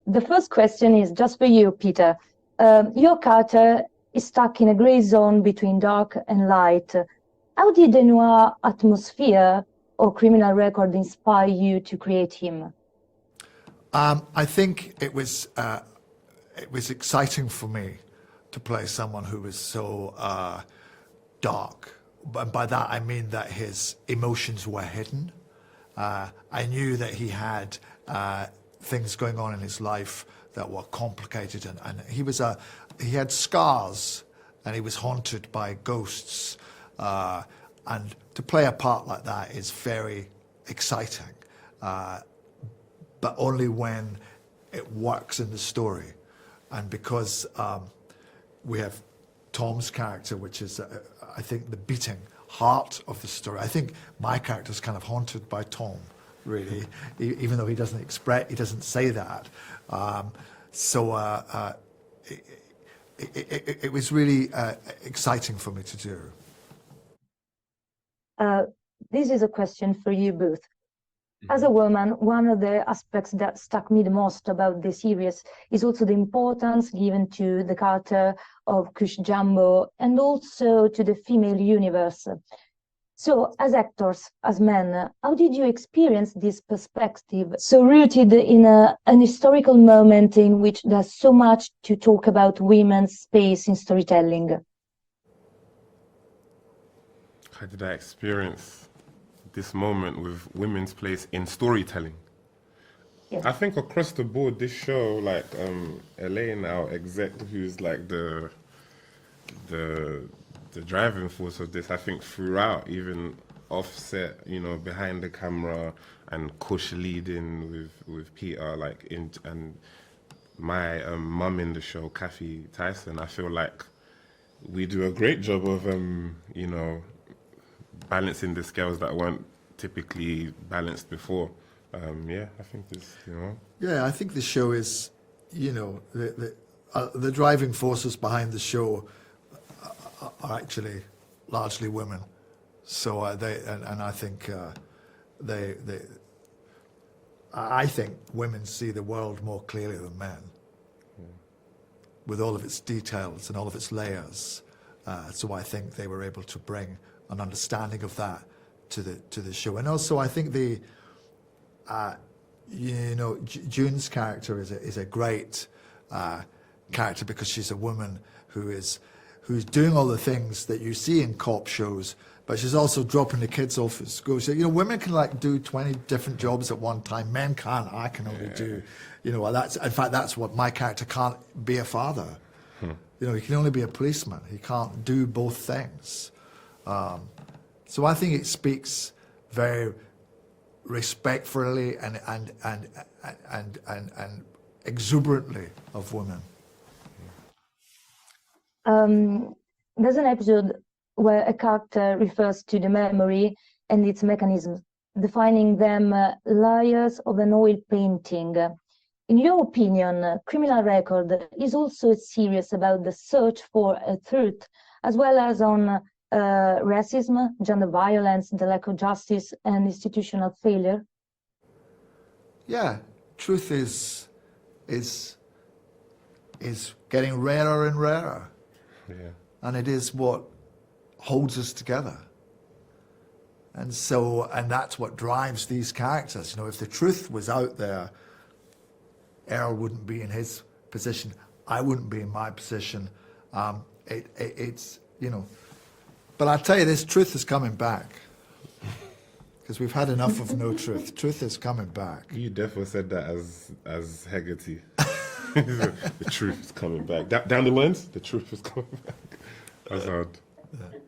the first question is just for you, Peter. Your character is stuck in a gray zone between dark and light. How did the noir atmosphere or criminal record inspire you to create him? I think it was exciting for me to play someone who was so dark. And by that I mean that his emotions were hidden. I knew that he had things going on in his life that were complicated, and he had scars, and he was haunted by ghosts. And to play a part like that is very exciting, but only when it works in the story. And because we have Tom's character, which is, I think, the beating heart of the story. I think my character's kind of haunted by Tom, really, even though he doesn't say that. It was really exciting for me to do. This is a question for you both. As a woman, one of the aspects that struck me the most about the series is also the importance given to the character of Kush Jumbo and also to the female universe. So, as actors, as men, how did you experience this perspective, so rooted in an historical moment in which there's so much to talk about women's space in storytelling? How did I experience this moment with women's place in storytelling? Yes. I think across the board, this show, like Elaine, our exec, who's like the driving force of this, I think throughout, even offset, you know, behind the camera, and Kush leading with Peter, like and my mum in the show, Kathy Tyson. I feel like we do a great job of you know, balancing the scales that weren't typically balanced before. Yeah, I think this, you know. Yeah, I think the show is, you know, the driving forces behind the show are actually largely women. So I think I think women see the world more clearly than men, with all of its details and all of its layers. So I think they were able to bring an understanding of that to the show. And also I think you know, June's character is a great character because she's a woman who's doing all the things that you see in cop shows, but she's also dropping the kids off at school. So, you know, women can like do 20 different jobs at one time. Men can't. I can only do, you know, in fact, that's what my character can't be a father. You know, he can only be a policeman. He can't do both things. So I think it speaks very respectfully and exuberantly of women. There's an episode where a character refers to the memory and its mechanisms, defining them layers of an oil painting. In your opinion, Criminal Record is also serious about the search for a truth, as well as on racism, gender violence, the lack of justice, and institutional failure? Yeah, truth is getting rarer and rarer. Yeah. And it is what holds us together. And that's what drives these characters. You know, if the truth was out there, Errol wouldn't be in his position, I wouldn't be in my position. It's, you know, but I tell you, this truth is coming back. Because we've had enough of no truth. Truth is coming back. You definitely said that as Hegarty. The truth is coming back. Down the lens, the truth is coming back. That's hard. Yeah.